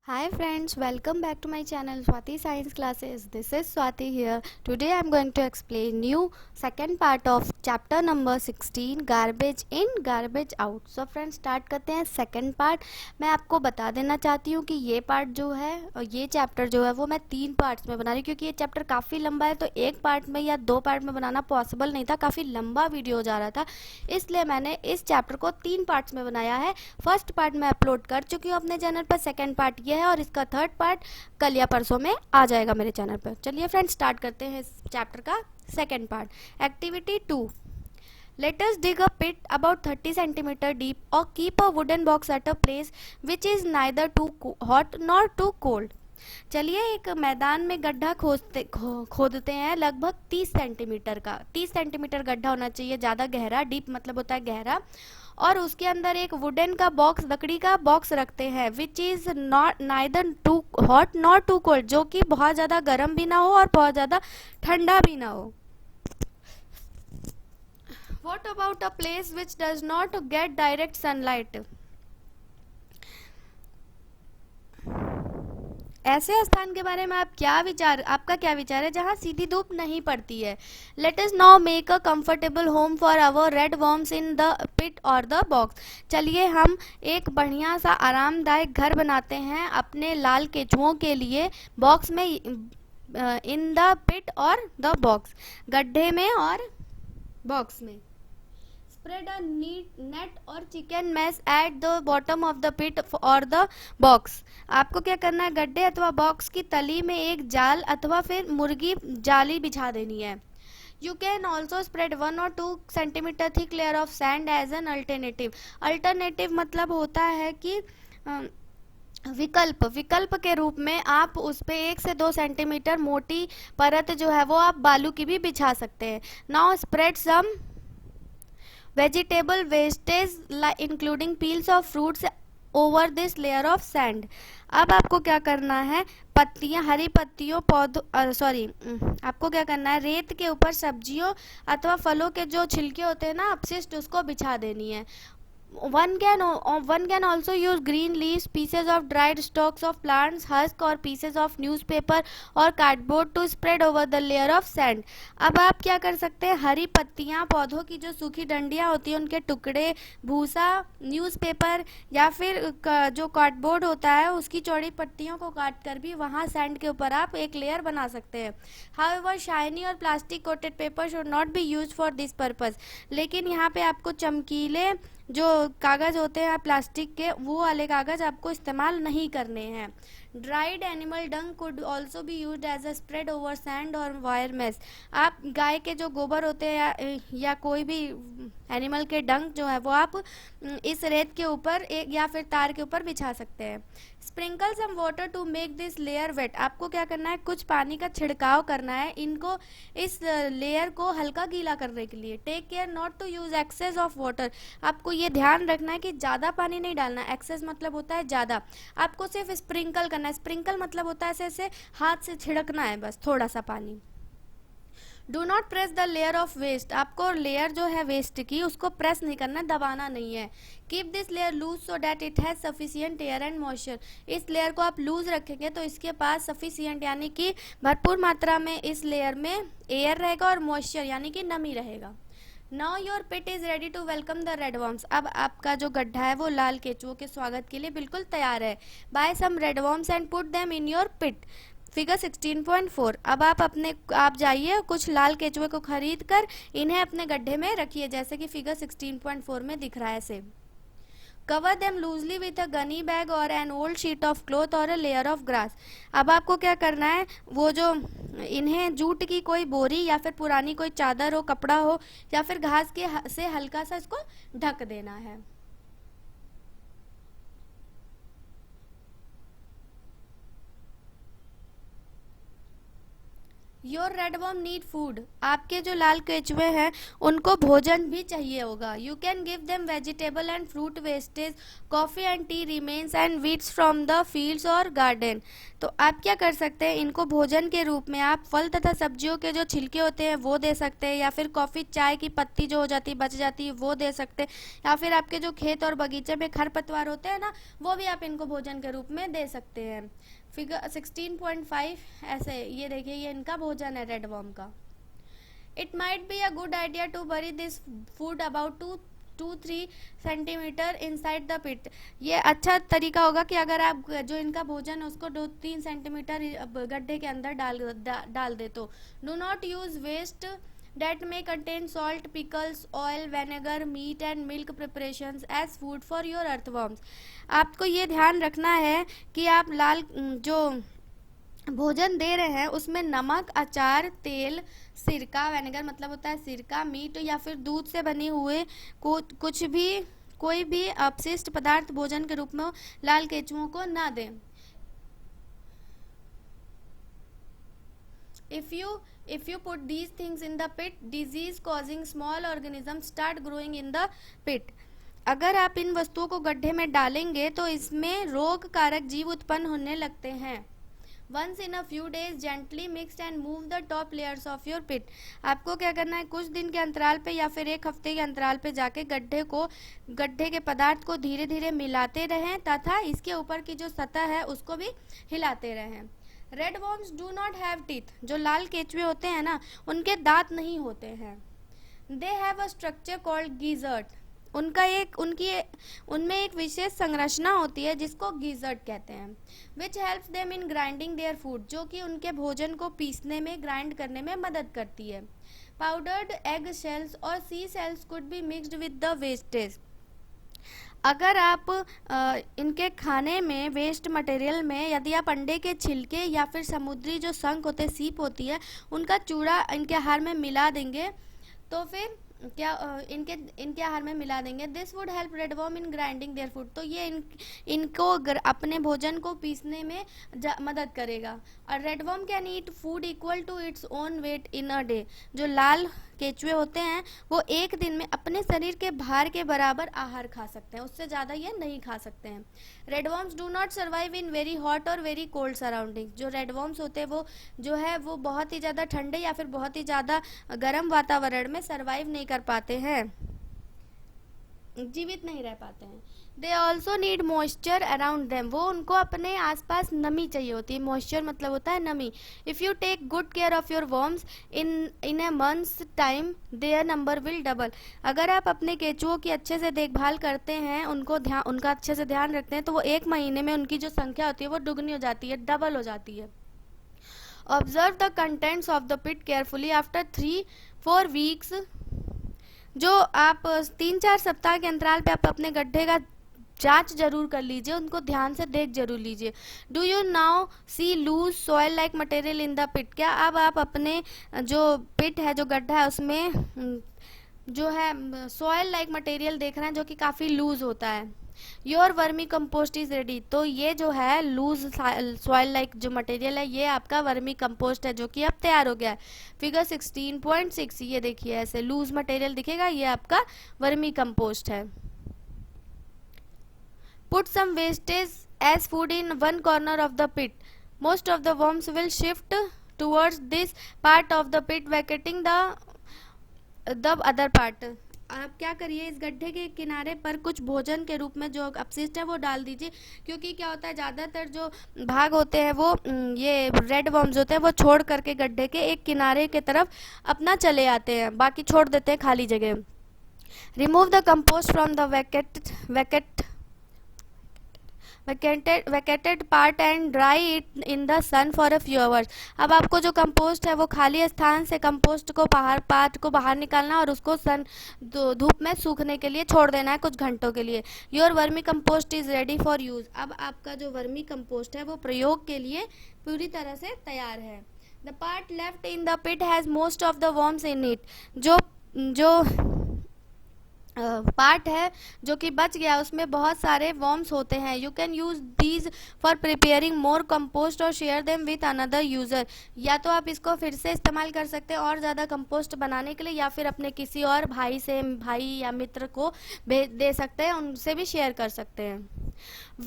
Hi friends, welcome back to my channel Swati Science Classes. This is Swati here. Today I am going to explain you second part of chapter number 16 garbage in garbage out. So friends start करते हैं second part. मैं आपको बता देना चाहती हूँ कि ये part जो है और ये chapter जो है वो मैं 3 parts में बना रही हूँ क्योंकि ये chapter काफ़ी लंबा है, तो एक part में या 2 part में बनाना possible नहीं था, काफ़ी लंबा वीडियो जा रहा था, इसलिए मैंने इस chapter को 3 parts में बनाया है. फर्स्ट पार्ट मैं अपलोड कर चुकी हूँ अपने चैनल पर, सेकंड पार्ट ये है और इसका थर्ड पार्ट कल या परसों में आ जाएगा मेरे चैनल पर. चलिए फ्रेंड्स स्टार्ट करते हैं इस चैप्टर का second part. Activity 2. Let us dig a pit about 30 centimeter deep or keep a wooden box at a place which is neither too hot nor too cold. चलिए एक मैदान में गड्ढा खोदते हैं लगभग 30 सेंटीमीटर का. 30 सेंटीमीटर गड्ढा होना चाहिए, ज़्यादा गहरा, डीप मतलब होता है गहरा, और उसके अंदर एक वुडन का बॉक्स, लकड़ी का बॉक्स रखते हैं, which is not neither too hot not too cold, जो कि बहुत ज़्यादा गर्म भी ना हो और बहुत ज़्यादा ठंडा भी ना हो. What about a place which does not get direct sunlight? ऐसे स्थान के बारे में आपका क्या विचार है जहाँ सीधी धूप नहीं पड़ती है. Let us now make a comfortable home for our red worms in the pit और द बॉक्स. चलिए हम एक बढ़िया सा आरामदायक घर बनाते हैं अपने लाल केचुओं के लिए बॉक्स में, इन द पिट और द बॉक्स, गड्ढे में और बॉक्स में. Spread a neat net or chicken mess at the bottom of the pit or the box. आपको क्या करना है, गड्ढे अथवा बॉक्स की तली में एक जाल अथवा फिर मुर्गी जाली बिछा देनी है. You can also spread 1 or 2 centimeter thick layer of sand as an alternative. Alternative मतलब होता है कि विकल्प के रूप में आप उस पे 1 से 2 सेंटीमीटर मोटी परत जो है वो आप बालू की भी बिछा सकते हैं. Now spread some vegetable wastage including peels of fruits over this layer of sand. अब आपको क्या करना है, पत्तियां, हरी पत्तियों, पौधों, आपको क्या करना है, रेत के ऊपर सब्जियों अथवा फलों के जो छिलके होते हैं ना, अपशिष्ट, उसको बिछा देनी है. One can also use green leaves, pieces of dried stalks of plants, husk or pieces of newspaper or cardboard to spread over the layer of sand. अब आप क्या कर सकते हैं, हरी पत्तियां, पौधों की जो सूखी डंडियां होती हैं उनके टुकड़े, भूसा, न्यूज़पेपर या फिर जो कार्डबोर्ड होता है उसकी चौड़ी पट्टियों को काट कर भी वहाँ सैंड के ऊपर आप एक लेयर बना सकते हैं. However, shiny और plastic coated paper should not be used for this purpose. लेकिन यहाँ पे आपको चमकीले जो कागज़ होते हैं प्लास्टिक के, वो वाले कागज़ आपको इस्तेमाल नहीं करने हैं. Dried animal dung could also be use as a spread over sand और वायर मेस. आप गाय के जो गोबर होते हैं या कोई भी एनिमल के डंग जो है वो आप इस रेत के ऊपर एक या फिर तार के ऊपर बिछा सकते हैं. Sprinkle some water to make this layer wet. आपको क्या करना है, कुछ पानी का छिड़काव करना है इनको, इस लेयर को हल्का गीला करने के लिए. Take care not to use excess of water. आपको ये ध्यान रखना है कि ज़्यादा पानी नहीं डालना. एक्सेस मतलब होता है ज़्यादा. आपको सिर्फ स्प्रिंकल करना है. स्प्रिंकल मतलब होता है ऐसे ऐसे हाथ से छिड़कना है, बस थोड़ा सा पानी. Do not press the layer of waste. आपको लेयर जो है वेस्ट की उसको प्रेस नहीं करना, दबाना नहीं है. Keep this layer lose so that it has sufficient air and moisture. इस लेयर को आप लूज रखेंगे तो इसके पास सफिशियंट यानी कि भरपूर मात्रा में इस लेयर में एयर रहेगा और मॉइस्चर यानी कि नमी रहेगा. Now your pit is ready to welcome the red worms. अब आपका जो गड्ढा है वो लाल केचुओं के स्वागत के लिए बिल्कुल तैयार है. Buy some red worms and put them in your pit. Figure 16.4. अब आप जाइए कुछ लाल केचुए को खरीद कर इन्हें अपने गड्ढे में रखिए, जैसे कि फिगर 16.4 में दिख रहा है same. Cover them loosely with a gunny bag और an old sheet of cloth और अ लेयर ऑफ ग्रास. अब आपको क्या करना है, वो जो इन्हें जूट की कोई बोरी या फिर पुरानी कोई चादर हो, कपड़ा हो या फिर घास के से हल्का सा इसको ढक देना है. Your red worm need food, आपके जो लाल केचुए हैं उनको भोजन भी चाहिए होगा। You can give them vegetable and fruit wastage, coffee and T remains and weeds from the fields और गार्डन। तो आप क्या कर सकते हैं, इनको भोजन के रूप में आप फल तथा सब्जियों के जो छिलके होते हैं वो दे सकते हैं, या फिर कॉफ़ी चाय की पत्ती जो हो जाती है बच जाती है वो दे सकते हैं, या फिर आपके जो खेत और बगीचे में खरपतवार होते हैं ना वो भी आप इनको भोजन के रूप में दे सकते हैं। फिगर 16.5 ऐसे, ये देखिए ये इनका भोजन है रेड वर्म का। It might be a good idea to bury this food about 2-3 centimetre inside the pit. ये अच्छा तरीका होगा कि अगर आप जो इनका भोजन है उसको 2-3 सेंटीमीटर गड्ढे के अंदर डाल दे तो। Do not use waste that may contain salt, pickles, oil, vinegar, meat and milk preparations as food for your earthworms। आपको ये ध्यान रखना है कि आप लाल जो भोजन दे रहे हैं उसमें नमक, अचार, तेल, सिरका, विनेगर मतलब होता है सिरका, मीट या फिर दूध से बने हुए कोई भी अपशिष्ट पदार्थ भोजन के रूप में लाल केचुओं को ना दें। If you put these things in the pit, disease causing small organisms start growing in the pit। अगर आप इन वस्तुओं को गड्ढे में डालेंगे तो इसमें रोग कारक जीव उत्पन्न होने लगते हैं। Once in a few days gently mix and move the top layers of your pit। आपको क्या करना है, कुछ दिन के अंतराल पे या फिर एक हफ्ते के अंतराल पे जाके गड्ढे के पदार्थ को धीरे धीरे मिलाते रहें तथा इसके ऊपर की जो सतह है उसको भी हिलाते रहें। Red worms do not have teeth, जो लाल केचुए होते हैं ना उनके दांत नहीं होते हैं। They have a structure called gizzard, उनमें एक विशेष संरचना होती है जिसको गिजर्ट कहते हैं। Which helps them in grinding their food, जो कि उनके भोजन को पीसने में ग्राइंड करने में मदद करती है। पाउडर्ड एग शेल्स और sea shells could be mixed with the wastage. अगर आप इनके खाने में वेस्ट मटेरियल में यदि आप अंडे के छिलके या फिर समुद्री जो शंख होते सीप होती है उनका चूड़ा इनके आहार में मिला देंगे तो फिर इनके आहार में मिला देंगे। This would help red worm in grinding their food, तो ये इनको अपने भोजन को पीसने में मदद करेगा। और red worm can eat food equal to its own weight in a day, जो लाल केचुए होते हैं वो एक दिन में अपने शरीर के भार के बराबर आहार खा सकते हैं, उससे ज़्यादा ये नहीं खा सकते हैं। Red worms do not survive in very hot और वेरी कोल्ड सराउंडिंग, जो रेड वर्म्स होते हैं वो जो है वो बहुत ही ज़्यादा ठंडे या फिर बहुत ही ज़्यादा गर्म वातावरण में सर्वाइव नहीं कर पाते हैं, जीवित नहीं रह पाते हैं। They also need moisture around them, वो उनको अपने आसपास नमी चाहिए होती है। मॉइस्चर मतलब होता है नमी। If you take good care of your worms in a month's time their number will double. अगर आप अपने केचुओं की अच्छे से देखभाल करते हैं, उनका अच्छे से ध्यान रखते हैं तो वो एक महीने में उनकी जो संख्या होती है वो दुगनी हो जाती है, डबल हो जाती है। Observe the contents of the pit carefully after 3-4 weeks, जो आप 3-4 सप्ताह के अंतराल पे आप अपने गड्ढे का जांच जरूर कर लीजिए, उनको ध्यान से देख जरूर लीजिए। Do you now see loose soil like material in the pit, क्या अब आप अपने जो पिट है जो गड्ढा है उसमें जो है सॉइल लाइक मटेरियल देख रहे हैं जो कि काफ़ी लूज होता है। Your vermi compost is ready, तो ये जो है लूज सॉइल लाइक जो मटेरियल है ये आपका वर्मी कंपोस्ट है जो कि अब तैयार हो गया है। फिगर 16.6, ये देखिए ऐसे लूज मटेरियल दिखेगा, ये आपका वर्मी कंपोस्ट है। Put some wastage as food in one corner of the pit. Most of the worms will shift towards this part of the pit, vacating the other part. आप क्या करिए, इस गड्ढे के किनारे पर कुछ भोजन के रूप में जो अपशिष्ट है वो डाल दीजिए, क्योंकि क्या होता है ज़्यादातर जो भाग होते हैं वो ये रेड वर्म्स होते हैं वो छोड़ करके गड्ढे के एक किनारे के तरफ अपना चले आते हैं, बाकी छोड़ देते हैं खाली जगह। Remove the compost from the vacated part and dry it in the sun for a few hours। अब आपको जो कंपोस्ट है वो खाली स्थान से कंपोस्ट को पार्ट को बाहर निकालना और उसको धूप में सूखने के लिए छोड़ देना है कुछ घंटों के लिए। Your vermi compost is ready for use, अब आपका जो वर्मी कंपोस्ट है वो प्रयोग के लिए पूरी तरह से तैयार है। The part left in the pit has most of the worms in it, जो पार्ट है जो कि बच गया, उसमें बहुत सारे वर्म्स होते हैं। You can use these for preparing more compost और share them with another user. या तो आप इसको फिर से इस्तेमाल कर सकते हैं और ज़्यादा कंपोस्ट बनाने के लिए, या फिर अपने किसी और भाई या मित्र को दे सकते हैं, उनसे भी शेयर कर सकते हैं।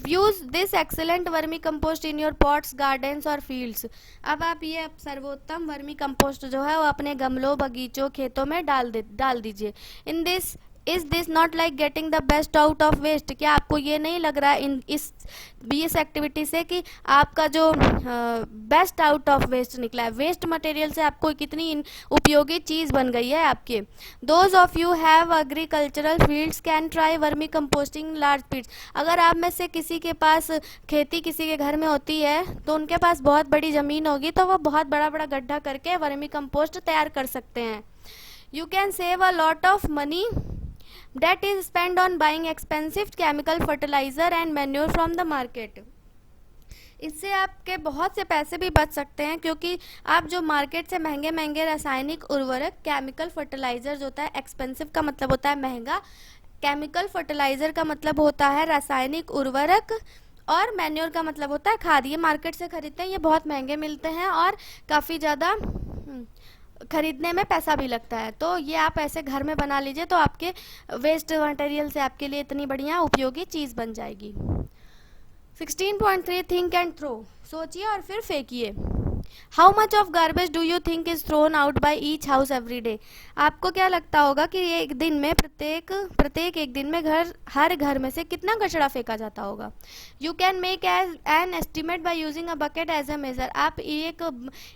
Use this excellent vermi compost in your pots, gardens और फील्ड्स। अब आप ये सर्वोत्तम वर्मी कंपोस्ट जो है वो अपने गमलों, बगीचों, खेतों में डाल दीजिए। In this is this not like getting the best out of waste? क्या आपको ये नहीं लग रहा है इस एक्टिविटी से कि आपका जो बेस्ट आउट ऑफ वेस्ट निकला है, वेस्ट मटेरियल से आपको कितनी उपयोगी चीज़ बन गई है आपके। Those of you have agricultural fields can try vermi composting large Pitt's. अगर आप में से किसी के पास खेती किसी के घर में होती है तो उनके पास बहुत बड़ी ज़मीन होगी, तो वो बहुत बड़ा बड़ा गड्ढा करके वर्मी कंपोस्ट तैयार कर सकते हैं। You can save a lot of money that is spent on buying expensive chemical fertilizer and manure from the market। इससे आपके बहुत से पैसे भी बच सकते हैं, क्योंकि आप जो मार्केट से महंगे महंगे रासायनिक उर्वरक, केमिकल फर्टिलाइजर होता है, एक्सपेंसिव का मतलब होता है महंगा, केमिकल फर्टिलाइजर का मतलब होता है रासायनिक उर्वरक, और मैन्योर का मतलब होता है खाद। ये मार्केट से खरीदते हैं, ये बहुत महंगे मिलते हैं और काफ़ी ज़्यादा खरीदने में पैसा भी लगता है। तो ये आप ऐसे घर में बना लीजिए तो आपके वेस्ट मटेरियल से आपके लिए इतनी बढ़िया उपयोगी चीज़ बन जाएगी। 16.3 थिंक एंड थ्रो। सोचिए और फिर फेंकिए। How much of garbage do you think is thrown out by each house every day? आपको क्या लगता होगा कि ये एक दिन में प्रत्येक एक दिन में हर घर में से कितना कचरा फेंका जाता होगा? You can make an estimate by using a bucket as a measure. आप एक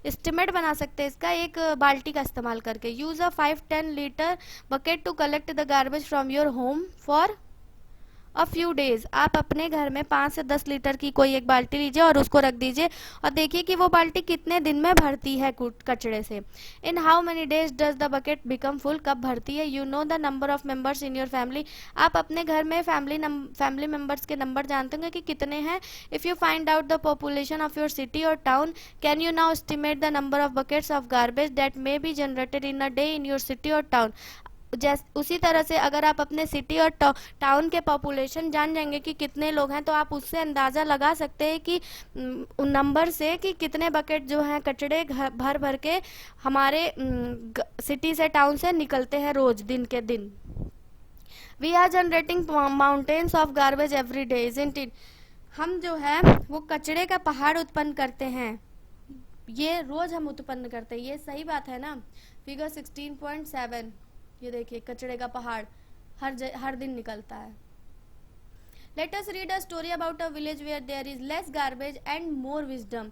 एस्टिमेट बना सकते हैं इसका एक बाल्टी का इस्तेमाल करके। Use a 5-10 litre bucket to collect the garbage from your home for a few days. आप अपने घर में 5 से 10 लीटर की कोई एक बाल्टी लीजिए और उसको रख दीजिए और देखिए कि वो बाल्टी कितने दिन में भरती है कचड़े से। In how many days does the bucket become full? कब भरती है? You know the number of members in your family. आप अपने घर में फैमिली मेंबर्स के नंबर जानते होंगे कि कितने हैं। If you find out the population of your city और town, can you now estimate the number of buckets of garbage that may be generated in a day in your city और town? उसी तरह से अगर आप अपने city और town के पॉपुलेशन जान जाएंगे कि कितने लोग हैं, तो आप उससे अंदाज़ा लगा सकते हैं कि उन नंबर से कि कितने बकेट जो हैं कचड़े भर भर के हमारे सिटी से, टाउन से निकलते हैं रोज, दिन के दिन। We are generating mountains of garbage every day, isn't it? हम जो है वो कचड़े का पहाड़ उत्पन्न करते हैं, ये रोज हम उत्पन्न करते हैं। ये सही बात है ना? फिगर 16.7, ये देखिए कचड़े का पहाड़ हर दिन निकलता है। Let us read a story about a village where there is less garbage and more wisdom.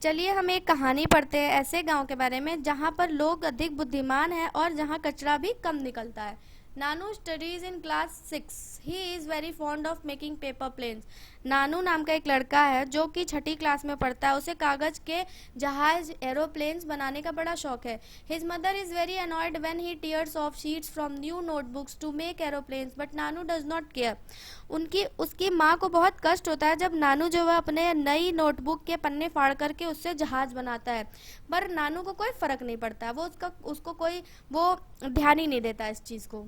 चलिए हम एक कहानी पढ़ते हैं ऐसे गांव के बारे में जहां पर लोग अधिक बुद्धिमान हैं और जहां कचरा भी कम निकलता है। Nanu studies in class 6। He is very fond of making paper planes. Nanu नाम का एक लड़का है जो कि 6ठी क्लास में पढ़ता है। उसे कागज़ के जहाज, एरोप्लेन्स बनाने का बड़ा शौक है। His mother is very annoyed when he tears off sheets from new notebooks to make aeroplanes, but Nanu does not care. उसकी माँ को बहुत कष्ट होता है जब नानू जो है अपने नई नोटबुक के पन्ने फाड़ करके उससे जहाज बनाता है, पर नानू को कोई फ़र्क नहीं पड़ता। उसको कोई वो ध्यान ही नहीं देता इस चीज़ को।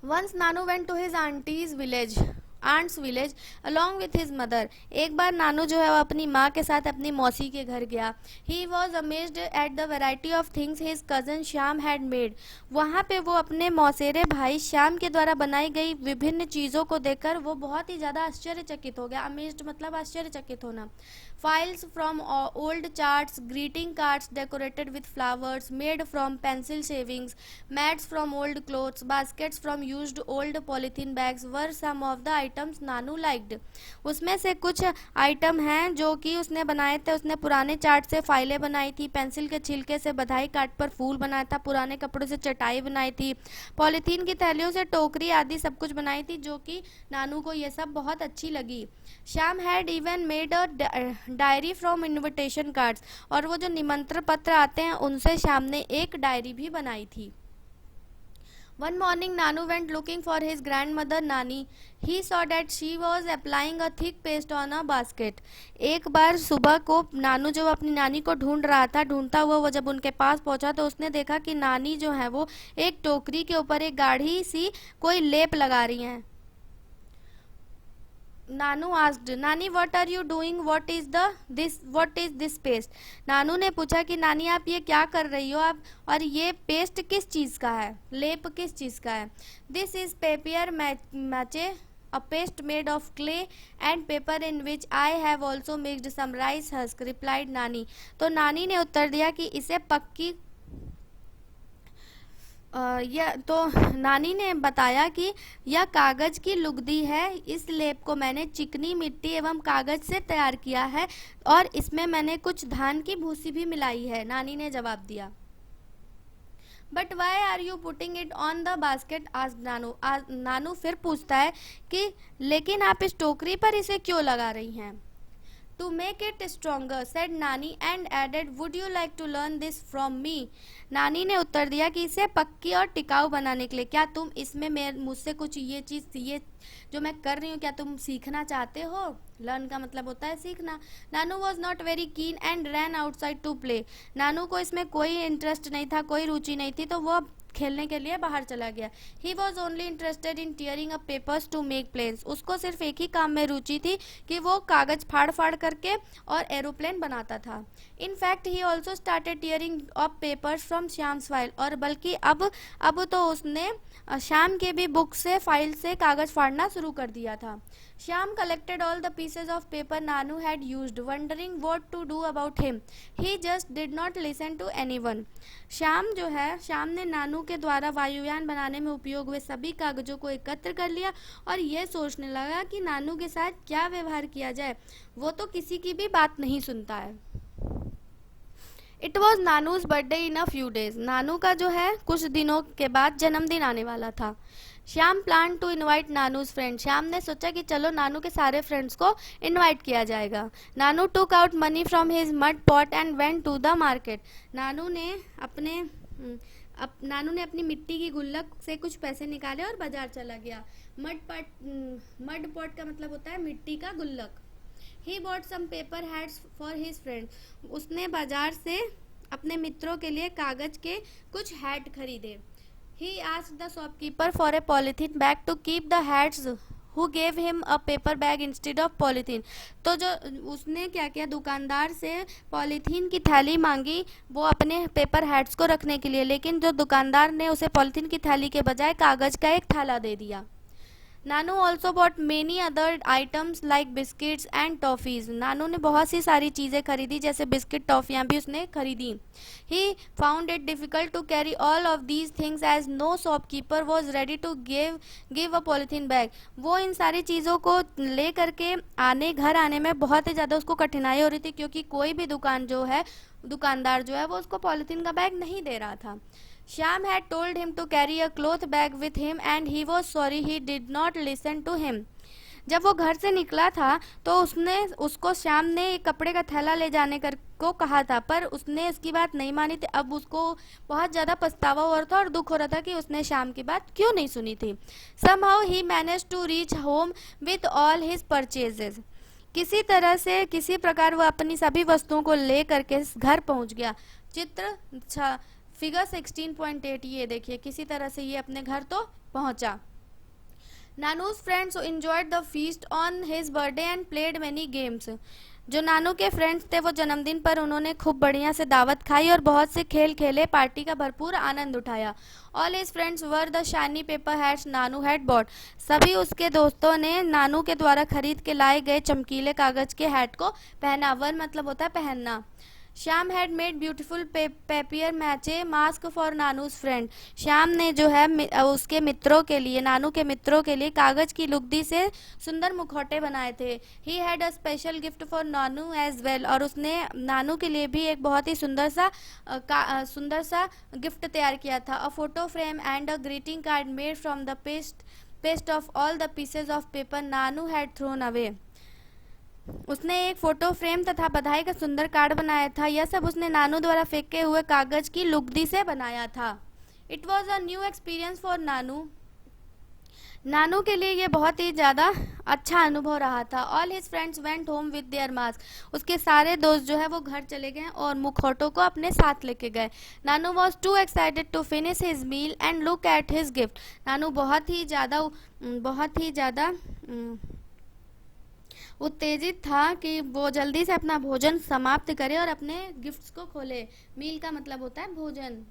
Once Nanu went to his aunt's village along with his mother। एक बार नानू जो है वो अपनी माँ के साथ अपनी मौसी के घर गया। He was amazed at the variety of things his cousin Shyam had made। वहाँ पे वो अपने मौसेरे भाई श्याम के द्वारा बनाई गई विभिन्न चीज़ों को देखकर वो बहुत ही ज़्यादा आश्चर्यचकित हो गया। अमेज्ड मतलब आश्चर्यचकित होना। Files from old charts, greeting cards decorated with flowers, made from pencil shavings, mats from old clothes, baskets from used old polythene bags were some of the items Nanu liked। उसमें से कुछ item हैं जो कि उसने बनाए थे। उसने पुराने चार्ट से फाइलें बनाई थी, पेंसिल के छिलके से बधाई कार्ड पर फूल बनाया था, पुराने कपड़ों से चटाई बनाई थी, पॉलीथीन की थैलियों से टोकरी आदि सब कुछ बनाई थी, जो कि नानू को ये सब बहुत अच्छी लगी। Shyam had even made a diary from invitation cards. और वो जो निमंत्रण पत्र आते हैं उनसे श्याम ने एक डायरी भी बनाई थी। One morning, Nanu went looking for his grandmother Nani. He saw that she was applying a thick paste on a basket. एक बार सुबह को नानू जो अपनी नानी को ढूंढ रहा था, ढूंढता हुआ वो जब उनके पास पहुंचा तो उसने देखा कि नानी जो है वो एक टोकरी के ऊपर एक गाढ़ी सी कोई लेप लगा रही हैं. Nanu asked, Nani what are you doing, what is this paste. Nanu ने पूछा कि नानी आप ये क्या कर रही हो आप, और ये पेस्ट किस चीज़ का है, लेप किस चीज़ का है. This is papier mache, a paste made of clay and paper in which I have also mixed some rice husk, replied नानी. तो नानी ने उत्तर दिया कि इसे पक्की तो नानी ने बताया कि यह कागज़ की लुगदी है. इस लेप को मैंने चिकनी मिट्टी एवं कागज़ से तैयार किया है और इसमें मैंने कुछ धान की भूसी भी मिलाई है, नानी ने जवाब दिया. But why are you putting it on the basket, आज नानू फिर पूछता है कि लेकिन आप इस टोकरी पर इसे क्यों लगा रही हैं. To make it stronger, said Nani and added, would you like to learn this from me. Nani ने उत्तर दिया कि इसे पक्की और टिकाऊ बनाने के लिए क्या तुम इसमें मुझसे कुछ ये जो मैं कर रही हूँ क्या तुम सीखना चाहते हो. लर्न का मतलब होता है सीखना. Nanu was not very keen and ran outside to play. Nanu को इसमें कोई इंटरेस्ट नहीं था, कोई रुचि नहीं थी, तो वो खेलने के लिए बाहर चला गया. He was only interested in tearing up papers to make planes. उसको सिर्फ एक ही काम में रुचि थी कि वो कागज फाड़ फाड़ करके और एरोप्लेन बनाता था. In fact he also started tearing up papers from Shyam's file, और बल्कि अब तो उसने श्याम के भी बुक से फाइल से कागज फाड़ना शुरू कर दिया था. Shyam collected all the pieces of paper Nanu had used, wondering what to do about him. He just did not listen to anyone. Shyam ने नानू के द्वारा वायुयान बनाने में उपयोग हुए सभी कागजों को एकत्र कर लिया और यह सोचने लगा कि नानू के साथ क्या व्यवहार किया जाए. वो तो किसी की भी बात नहीं सुनता है. It was Nanu's birthday in a few days. Nanu का जो है कुछ दिनों के बाद जन्मदिन आने वाला था. Shyam plan to invite Nanu's friend. Shyam ने सोचा कि चलो नानू के सारे फ्रेंड्स को इनवाइट किया जाएगा. Nanu took out money from his mud pot and went to the market. Nanu ने अपनी मिट्टी की गुल्लक से कुछ पैसे निकाले और बाजार चला गया. मड पॉट का मतलब होता है मिट्टी का गुल्लक. He bought some paper hats for his friends. उसने बाजार से अपने मित्रों के लिए कागज के कुछ हैट खरीदे. He asked the shopkeeper for a polythene bag to keep the hats, who gave him a paper bag instead of polythene. तो जो उसने क्या किया, दुकानदार से पॉलीथीन की थैली मांगी वो अपने पेपर हैट्स को रखने के लिए, लेकिन जो दुकानदार ने उसे पॉलीथीन की थैली के बजाय कागज का एक थैला दे दिया. Nanu also bought many other items like biscuits and toffees. Nanu ने बहुत सी सारी चीज़ें खरीदी जैसे बिस्किट टॉफ़ियाँ भी उसने खरीदी. He found it difficult to carry all of these things as no shopkeeper was ready to give a polythene bag. वो इन सारी चीज़ों को ले करके घर आने में बहुत ही ज़्यादा उसको कठिनाई हो रही थी, क्योंकि कोई भी दुकानदार जो है वो उसको पॉलीथीन का बैग नहीं दे रहा था. Shyam had told him to carry a cloth bag with him and he was sorry he did not listen to him. जब वो घर से निकला था तो उसको श्याम ने एक कपड़े का थैला ले जाने को कहा था, पर उसने उसकी बात नहीं मानी थी. अब उसको बहुत ज़्यादा पछतावा हो रहा था और दुख हो रहा था कि उसने श्याम की बात क्यों नहीं सुनी थी. Somehow he managed to reach home with all his purchases. किसी तरह से किसी प्रकार वो अपनी सभी वस्तुओं को ले करके घर पहुंच गया. चित्र फिगर 16.8 ये देखिए, किसी तरह से ये अपने घर तो पहुंचा. Nanu's friends enjoyed the feast on his birthday and played many games. जो नानू के फ्रेंड्स थे वो जन्मदिन पर उन्होंने खूब बढ़िया से दावत खाई और बहुत से खेल खेले, पार्टी का भरपूर आनंद उठाया. All his friends were the shiny paper hats Nanu had bought. सभी उसके दोस्तों ने नानू के द्वारा खरीद के लाए गए चमकीले कागज के हैट को पहना. वर मतलब होता है पहनना. Shyam had made beautiful papier mache mask for Nanu's friend. Shyam ने जो है उसके मित्रों के लिए, नानू के मित्रों के लिए कागज की लुगदी से सुंदर मुखौटे बनाए थे. He had a special gift for Nanu as well. और उसने नानू के लिए भी एक बहुत ही सुंदर सा गिफ्ट तैयार किया था. A photo frame and a greeting card made from the paste of all the pieces of paper Nanu had thrown away. उसने एक फोटो फ्रेम तथा बधाई का सुंदर कार्ड बनाया था. यह सब उसने नानू द्वारा फेंके हुए कागज की लुगदी से बनाया था. It was a new experience for Nanu. Nanu के लिए ये बहुत ही ज़्यादा अच्छा अनुभव रहा था। All his friends went home with their mask. उसके सारे दोस्त जो है वो घर चले गए और मुखौटों को अपने साथ लेके गए। Nanu was too excited to finish his meal and look at his gift. Nanu बहुत ही ज़्यादा उत्तेजित था कि वो जल्दी से अपना भोजन समाप्त करे और अपने गिफ्ट्स को खोले। मील का मतलब होता है भोजन।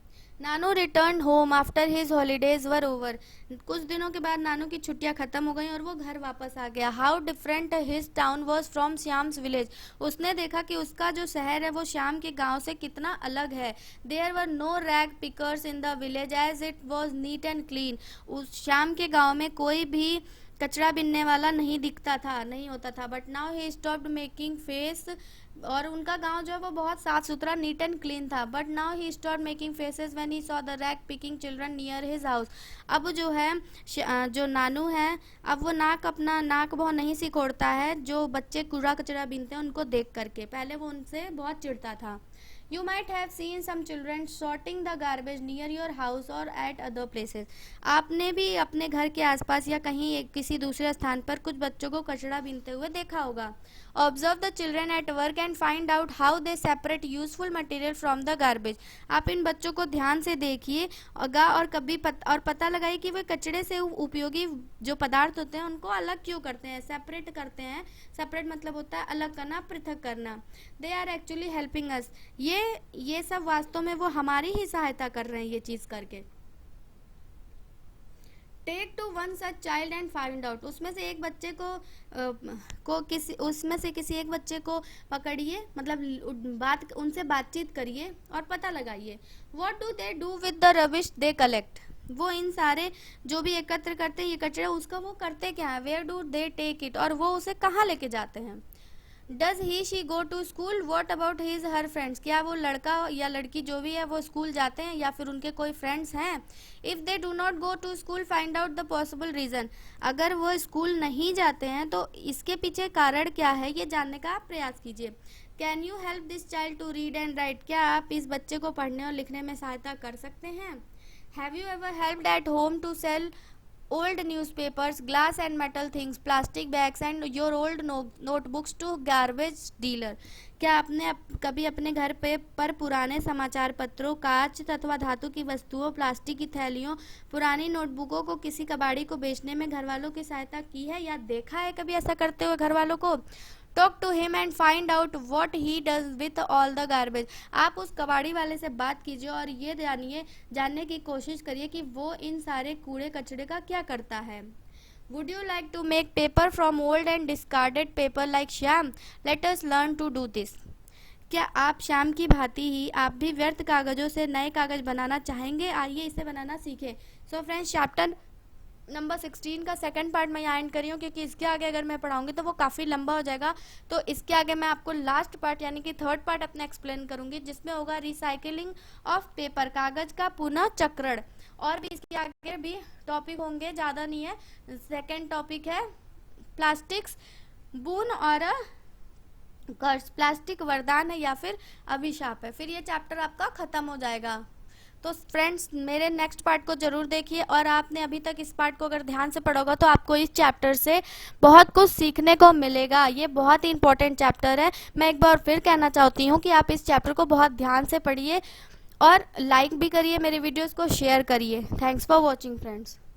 Nanu return home after his holidays were over. कुछ दिनों के बाद नानू की छुट्टियां खत्म हो गई और वो घर वापस आ गया। How different his town was from Shyam's village. उसने देखा कि उसका जो शहर है वो श्याम के गांव से कितना अलग है। There were no rag pickers in the village as it was neat and clean. उस श्याम के गांव में कोई भी कचरा बिनने वाला नहीं होता था। But now he stopped making face. और उनका गांव जो है वो बहुत साफ सुथरा, नीट एंड क्लीन था। But now he stopped making faces when he saw the rag picking children near his house. अब जो है जो नानू है, अब वो अपना नाक बहुत नहीं सिकोड़ता है जो बच्चे कूड़ा कचरा बीनते हैं उनको देख करके। पहले वो उनसे बहुत चिढ़ता था। You might have seen some children sorting the garbage near your house or at other places. आपने भी अपने घर के आसपास या कहीं किसी दूसरे स्थान पर कुछ बच्चों को कचरा बीनते हुए देखा होगा। Observe the children at work and find out how they separate useful material from the garbage. आप इन बच्चों को ध्यान से देखिए और पता लगाइए कि वे कचरे से उपयोगी जो पदार्थ होते हैं उनको अलग क्यों करते हैं, सेपरेट करते हैं। सेपरेट मतलब होता है अलग करना, पृथक करना। They are actually helping us. ये सब वास्तव में वो हमारी ही सहायता कर रहे हैं ये चीज करके। Take to one such child and find out. उसमें से किसी एक बच्चे को पकड़िए, मतलब उनसे बातचीत करिए और पता लगाइए। What do they do with the rubbish they collect. वो इन सारे जो भी एकत्र करते हैं ये कचरा, उसका वो करते क्या है। Where do they take it, और वो उसे कहाँ लेके जाते हैं। Does he she go to school, what about his her friends. क्या वो लड़का या लड़की जो भी है वो स्कूल जाते हैं या फिर उनके कोई फ्रेंड्स हैं। If they do not go to school find out the possible reason. अगर वो स्कूल नहीं जाते हैं तो इसके पीछे कारण क्या है ये जानने का आप प्रयास कीजिए। Can you help this child to read and write. क्या आप इस बच्चे को पढ़ने और लिखने में सहायता कर सकते हैं। Have you ever helped at home to sell old newspapers, glass and metal things, plastic bags and your old notebooks to garbage dealer। क्या आपने कभी अपने घर पर पुराने समाचार पत्रों, कांच तथा धातु की वस्तुओं, प्लास्टिक की थैलियों, पुरानी नोटबुकों को किसी कबाड़ी को बेचने में घर वालों की सहायता की है या देखा है कभी ऐसा करते हुए घर वालों को। Talk to him and find out what he does with all the garbage. आप उस कबाड़ी वाले से बात कीजिए और ये जानने की कोशिश करिए कि वो इन सारे कूड़े कचरे का क्या करता है। Would you like to make paper from old and discarded paper like Shyam. Let us learn to do this. क्या आप श्याम की भांति ही आप भी व्यर्थ कागजों से नए कागज बनाना चाहेंगे। आइए इसे बनाना सीखें। सो फ्रेंड्स, चैप्टर नंबर 16 का सेकंड पार्ट मैं यहाँ एंड करी हूँ क्योंकि इसके आगे अगर मैं पढ़ाऊंगी तो वो काफ़ी लंबा हो जाएगा। तो इसके आगे मैं आपको लास्ट पार्ट यानी कि थर्ड पार्ट अपना एक्सप्लेन करूंगी जिसमें होगा रिसाइकलिंग ऑफ पेपर, कागज का पुनः चक्रण। और भी इसके आगे भी टॉपिक होंगे, ज़्यादा नहीं है। सेकेंड टॉपिक है प्लास्टिक्स बून और कर्स। प्लास्टिक वरदान है या फिर अभिशाप है। फिर ये चैप्टर आपका खत्म हो जाएगा। तो फ्रेंड्स, मेरे नेक्स्ट पार्ट को जरूर देखिए और आपने अभी तक इस पार्ट को अगर ध्यान से पढ़ोगा तो आपको इस चैप्टर से बहुत कुछ सीखने को मिलेगा। ये बहुत ही इंपॉर्टेंट चैप्टर है। मैं एक बार फिर कहना चाहती हूँ कि आप इस चैप्टर को बहुत ध्यान से पढ़िए और लाइक भी करिए, मेरे वीडियोस को शेयर करिए। Thanks for watching friends.